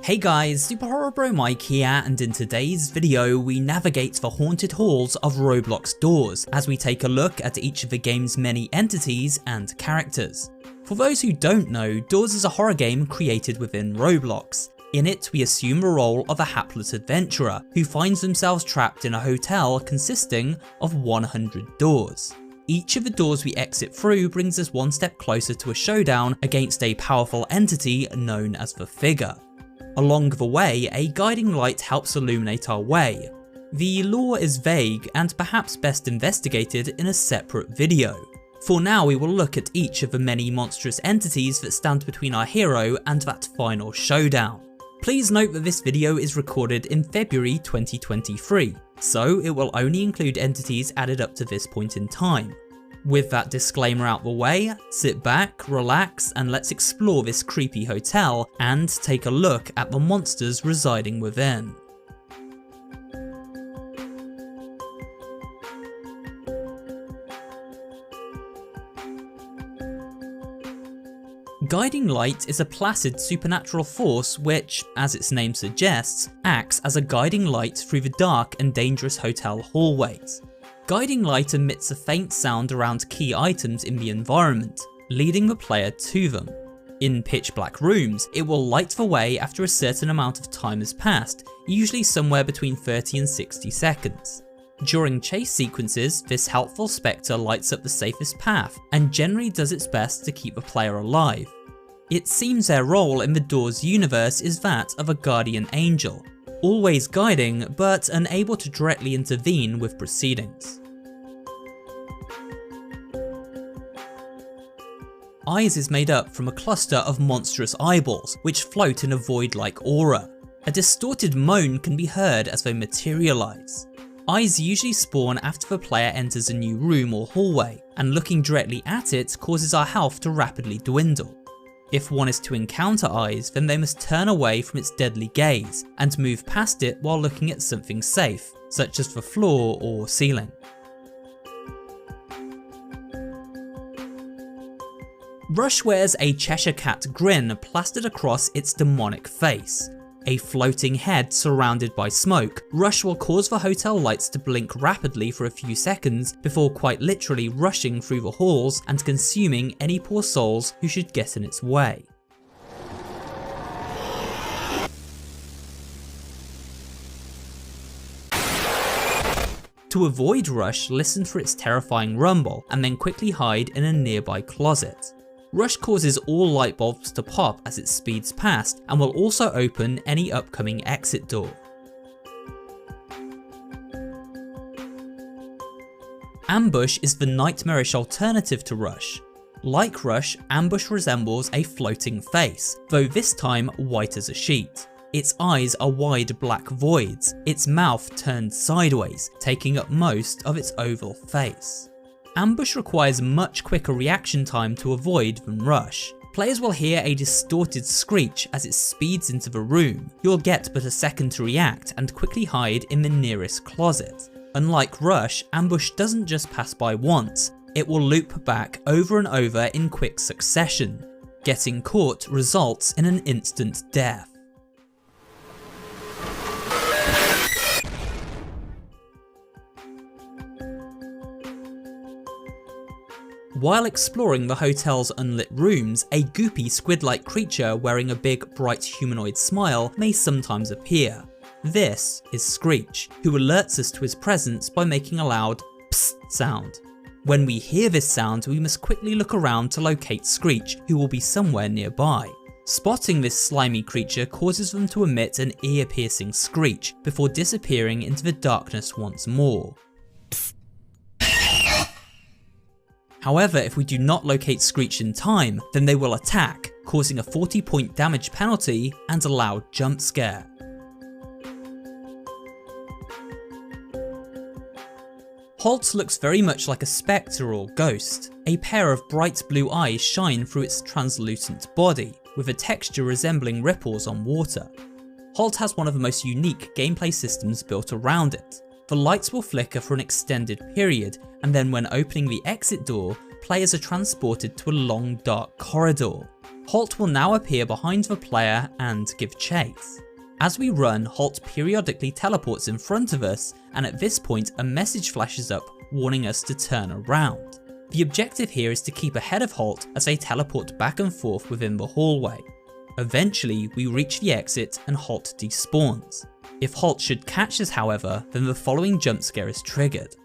Hey guys, Superhorrorbro Mike here, and in today's video we navigate the haunted halls of Roblox doors as we take a look at each of the game's many entities and characters. For those who don't know, Doors is a horror game created within Roblox. In it we assume the role of a hapless adventurer who finds themselves trapped in a hotel consisting of 100 doors. Each of the doors we exit through brings us one step closer to a showdown against a powerful entity known as the Figure. Along the way, a guiding light helps illuminate our way. The lore is vague and perhaps best investigated in a separate video. For now we will look at each of the many monstrous entities that stand between our hero and that final showdown. Please note that this video is recorded in February 2023, so it will only include entities added up to this point in time. With that disclaimer out the way, sit back, relax, and let's explore this creepy hotel and take a look at the monsters residing within. Guiding Light is a placid supernatural force which, as its name suggests, acts as a guiding light through the dark and dangerous hotel hallways. Guiding Light emits a faint sound around key items in the environment, leading the player to them. In pitch black rooms, it will light the way after a certain amount of time has passed, usually somewhere between 30 and 60 seconds. During chase sequences, this helpful spectre lights up the safest path and generally does its best to keep the player alive. It seems their role in the Doors universe is that of a guardian angel, always guiding but unable to directly intervene with proceedings. Eyes is made up from a cluster of monstrous eyeballs which float in a void-like aura. A distorted moan can be heard as they materialise. Eyes usually spawn after the player enters a new room or hallway, and looking directly at it causes our health to rapidly dwindle. If one is to encounter Eyes, then they must turn away from its deadly gaze and move past it while looking at something safe, such as the floor or ceiling. Rush wears a Cheshire Cat grin plastered across its demonic face. A floating head surrounded by smoke, Rush will cause the hotel lights to blink rapidly for a few seconds before quite literally rushing through the halls and consuming any poor souls who should get in its way. To avoid Rush, listen for its terrifying rumble and then quickly hide in a nearby closet. Rush causes all light bulbs to pop as it speeds past and will also open any upcoming exit door. Ambush is the nightmarish alternative to Rush. Like Rush, Ambush resembles a floating face, though this time white as a sheet. Its eyes are wide black voids, its mouth turned sideways, taking up most of its oval face. Ambush requires much quicker reaction time to avoid than Rush. Players will hear a distorted screech as it speeds into the room. You'll get but a second to react and quickly hide in the nearest closet. Unlike Rush, Ambush doesn't just pass by once, it will loop back over and over in quick succession. Getting caught results in an instant death. While exploring the hotel's unlit rooms, a goopy squid-like creature wearing a big, bright humanoid smile may sometimes appear. This is Screech, who alerts us to his presence by making a loud psst sound. When we hear this sound, we must quickly look around to locate Screech, who will be somewhere nearby. Spotting this slimy creature causes them to emit an ear-piercing screech before disappearing into the darkness once more. However, if we do not locate Screech in time, then they will attack, causing a 40-point damage penalty and a loud jump scare. Halt looks very much like a spectre or ghost. A pair of bright blue eyes shine through its translucent body, with a texture resembling ripples on water. Halt has one of the most unique gameplay systems built around it. The lights will flicker for an extended period, and then when opening the exit door, players are transported to a long dark corridor. Halt will now appear behind the player and give chase. As we run, Halt periodically teleports in front of us, and at this point a message flashes up warning us to turn around. The objective here is to keep ahead of Halt as they teleport back and forth within the hallway. Eventually, we reach the exit and Halt despawns. If Halt should catch us however, then the following jump scare is triggered.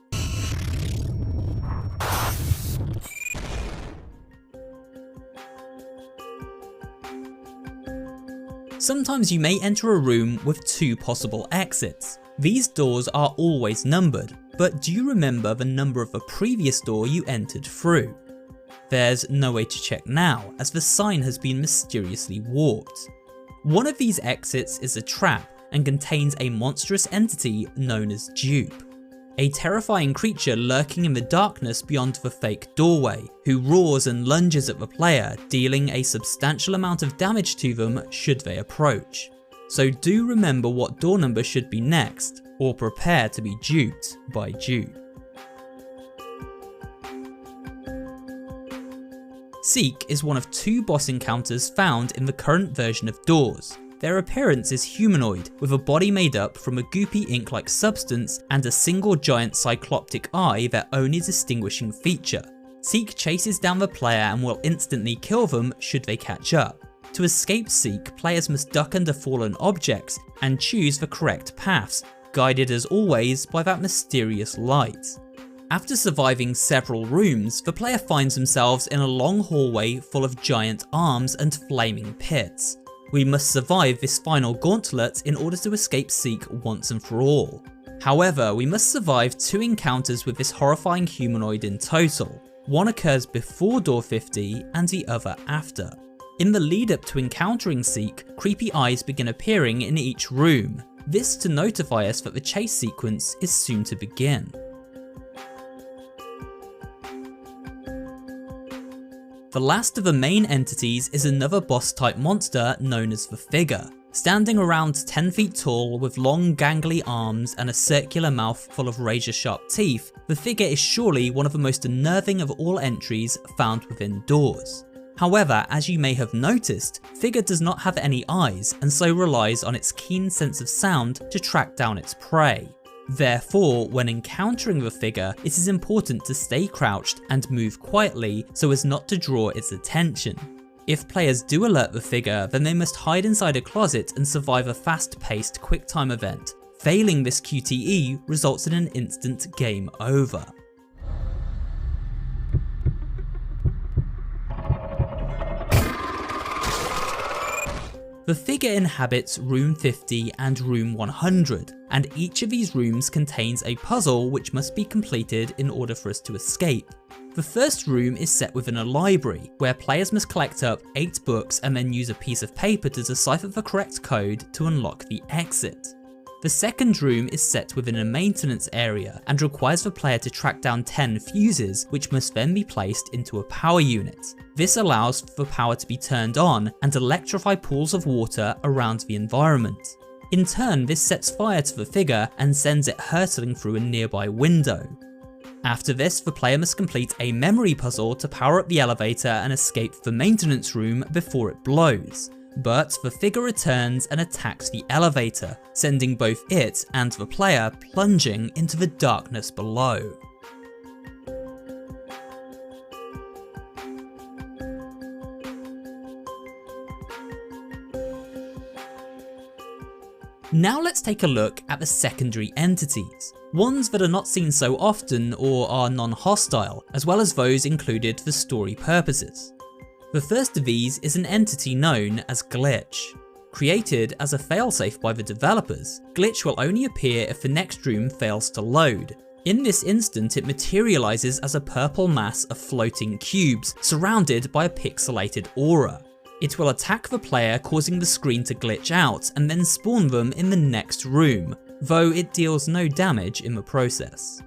Sometimes you may enter a room with two possible exits. These doors are always numbered, but do you remember the number of the previous door you entered through? There's no way to check now, as the sign has been mysteriously warped. One of these exits is a trap and contains a monstrous entity known as Dupe, a terrifying creature lurking in the darkness beyond the fake doorway, who roars and lunges at the player, dealing a substantial amount of damage to them should they approach. So do remember what door number should be next, or prepare to be duped by Dupe. Seek is one of two boss encounters found in the current version of Doors. Their appearance is humanoid, with a body made up from a goopy ink-like substance and a single giant cycloptic eye, their only distinguishing feature. Seek chases down the player and will instantly kill them should they catch up. To escape Seek, players must duck under fallen objects and choose the correct paths, guided as always by that mysterious light. After surviving several rooms, the player finds themselves in a long hallway full of giant arms and flaming pits. We must survive this final gauntlet in order to escape Seek once and for all. However, we must survive two encounters with this horrifying humanoid in total. One occurs before door 50 and the other after. In the lead up to encountering Seek, creepy eyes begin appearing in each room. This to notify us that the chase sequence is soon to begin. The last of the main entities is another boss type monster known as the Figure. Standing around 10 feet tall with long gangly arms and a circular mouth full of razor sharp teeth, the Figure is surely one of the most unnerving of all entries found within Doors. However, as you may have noticed, Figure does not have any eyes and so relies on its keen sense of sound to track down its prey. Therefore, when encountering the Figure, it is important to stay crouched and move quietly so as not to draw its attention. If players do alert the Figure, then they must hide inside a closet and survive a fast-paced quick-time event. Failing this QTE results in an instant game over. The Figure inhabits room 50 and room 100, and each of these rooms contains a puzzle which must be completed in order for us to escape. The first room is set within a library, where players must collect up 8 books and then use a piece of paper to decipher the correct code to unlock the exit. The second room is set within a maintenance area and requires the player to track down 10 fuses, which must then be placed into a power unit. This allows for the power to be turned on and electrify pools of water around the environment. In turn, this sets fire to the Figure and sends it hurtling through a nearby window. After this, the player must complete a memory puzzle to power up the elevator and escape the maintenance room before it blows. But the Figure returns and attacks the elevator, sending both it and the player plunging into the darkness below. Now let's take a look at the secondary entities, ones that are not seen so often or are non-hostile, as well as those included for story purposes. The first of these is an entity known as Glitch. Created as a failsafe by the developers, Glitch will only appear if the next room fails to load. In this instant, it materializes as a purple mass of floating cubes surrounded by a pixelated aura. It will attack the player, causing the screen to glitch out and then spawn them in the next room, though it deals no damage in the process.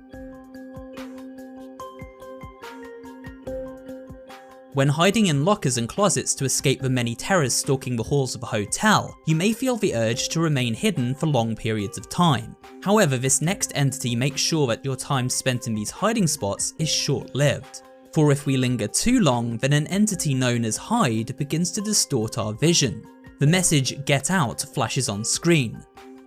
When hiding in lockers and closets to escape the many terrors stalking the halls of a hotel, you may feel the urge to remain hidden for long periods of time. However, this next entity makes sure that your time spent in these hiding spots is short-lived. For if we linger too long, then an entity known as Hide begins to distort our vision. The message "Get out" flashes on screen.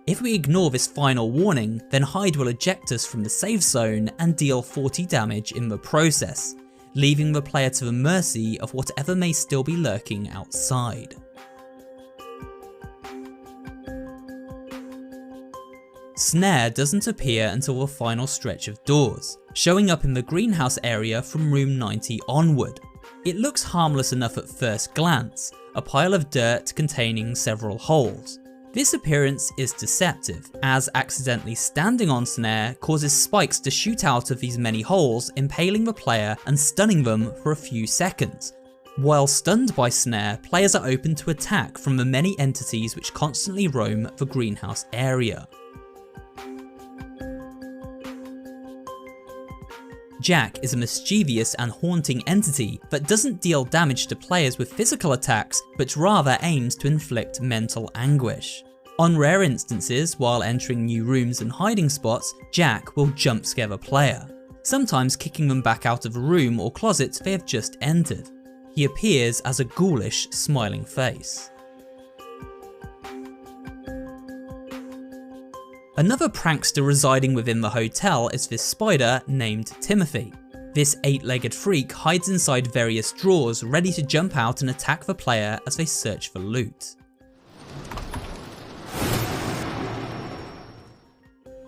If we ignore this final warning, then Hide will eject us from the safe zone and deal 40 damage in the process, leaving the player to the mercy of whatever may still be lurking outside. Snare doesn't appear until the final stretch of doors, showing up in the greenhouse area from room 90 onward. It looks harmless enough at first glance, a pile of dirt containing several holes. This appearance is deceptive, as accidentally standing on Snare causes spikes to shoot out of these many holes, impaling the player and stunning them for a few seconds. While stunned by Snare, players are open to attack from the many entities which constantly roam the greenhouse area. Jack is a mischievous and haunting entity that doesn't deal damage to players with physical attacks, but rather aims to inflict mental anguish. On rare instances, while entering new rooms and hiding spots, Jack will jump scare the player, sometimes kicking them back out of a room or closet they have just entered. He appears as a ghoulish, smiling face. Another prankster residing within the hotel is this spider named Timothy. This 8-legged freak hides inside various drawers, ready to jump out and attack the player as they search for loot.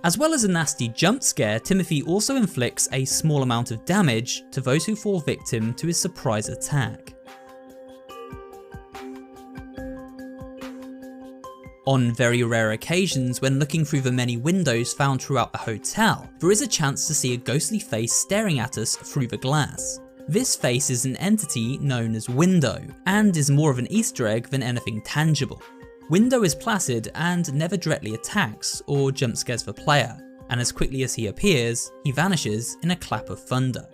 As well as a nasty jump scare, Timothy also inflicts a small amount of damage to those who fall victim to his surprise attack. On very rare occasions, when looking through the many windows found throughout the hotel, there is a chance to see a ghostly face staring at us through the glass. This face is an entity known as Window, and is more of an Easter egg than anything tangible. Window is placid and never directly attacks or jump scares the player, and as quickly as he appears, he vanishes in a clap of thunder.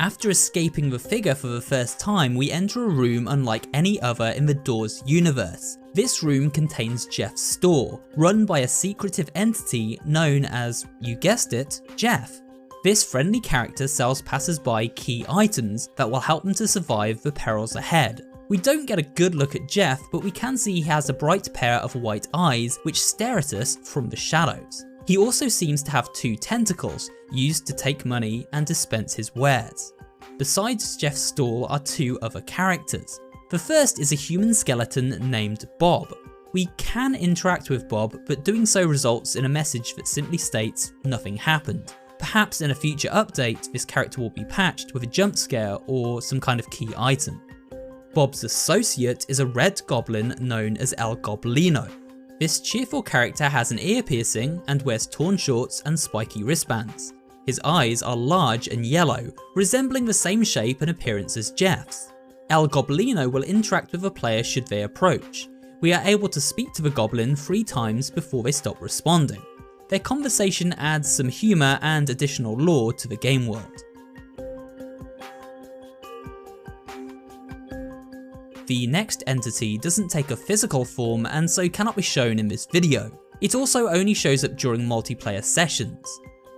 After escaping the figure for the first time, we enter a room unlike any other in the Doors universe. This room contains Jeff's store, run by a secretive entity known as, you guessed it, Jeff. This friendly character sells passers-by key items that will help them to survive the perils ahead. We don't get a good look at Jeff, but we can see he has a bright pair of white eyes which stare at us from the shadows. He also seems to have 2 tentacles, used to take money and dispense his wares. Besides Jeff's stall are 2 other characters. The first is a human skeleton named Bob. We can interact with Bob, but doing so results in a message that simply states nothing happened. Perhaps in a future update, this character will be patched with a jump scare or some kind of key item. Bob's associate is a red goblin known as El Goblino. This cheerful character has an ear piercing and wears torn shorts and spiky wristbands. His eyes are large and yellow, resembling the same shape and appearance as Jeff's. El Goblino will interact with a player should they approach. We are able to speak to the goblin 3 times before they stop responding. Their conversation adds some humour and additional lore to the game world. The next entity doesn't take a physical form and so cannot be shown in this video. It also only shows up during multiplayer sessions.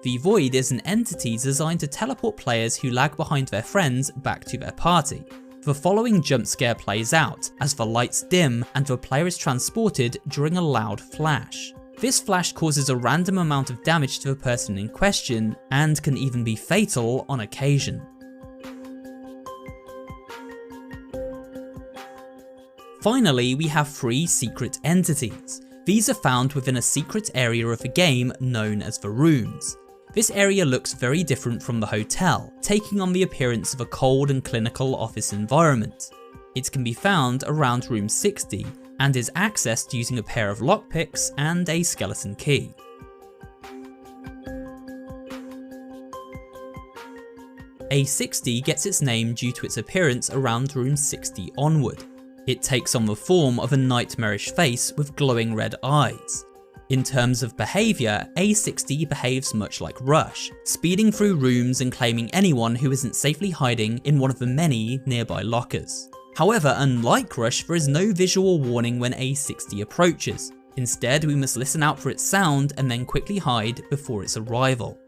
The Void is an entity designed to teleport players who lag behind their friends back to their party. The following jump scare plays out as the lights dim and the player is transported during a loud flash. This flash causes a random amount of damage to the person in question and can even be fatal on occasion. Finally, we have 3 secret entities. These are found within a secret area of the game known as the Rooms. This area looks very different from the hotel, taking on the appearance of a cold and clinical office environment. It can be found around room 60 and is accessed using a pair of lockpicks and a skeleton key. A60 gets its name due to its appearance around room 60 onward. It takes on the form of a nightmarish face with glowing red eyes. In terms of behaviour, A60 behaves much like Rush, speeding through rooms and claiming anyone who isn't safely hiding in one of the many nearby lockers. However, unlike Rush, there is no visual warning when A60 approaches. Instead, we must listen out for its sound and then quickly hide before its arrival.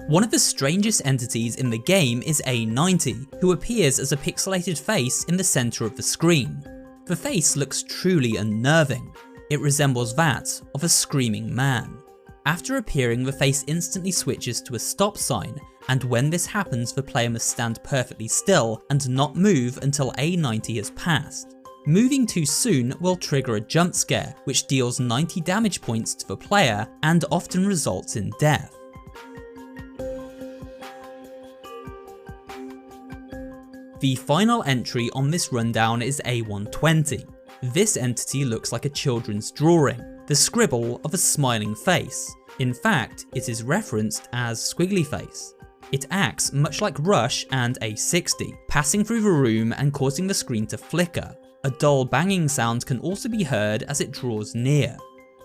One of the strangest entities in the game is A90, who appears as a pixelated face in the centre of the screen. The face looks truly unnerving. It resembles that of a screaming man. After appearing, the face instantly switches to a stop sign, and when this happens, the player must stand perfectly still and not move until A90 has passed. Moving too soon will trigger a jump scare, which deals 90 damage points to the player and often results in death. The final entry on this rundown is A120. This entity looks like a children's drawing, the scribble of a smiling face. In fact, it is referenced as Squiggly Face. It acts much like Rush and A60, passing through the room and causing the screen to flicker. A dull banging sound can also be heard as it draws near.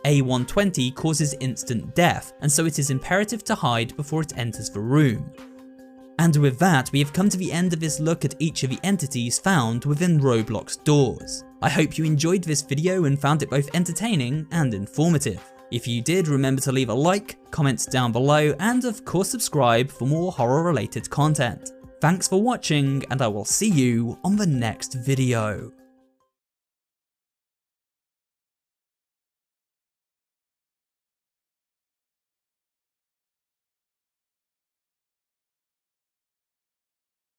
A120 causes instant death, and so it is imperative to hide before it enters the room. And with that, we have come to the end of this look at each of the entities found within Roblox doors. I hope you enjoyed this video and found it both entertaining and informative. If you did, remember to leave a like, comment down below, and of course subscribe for more horror related content. Thanks for watching, and I will see you on the next video.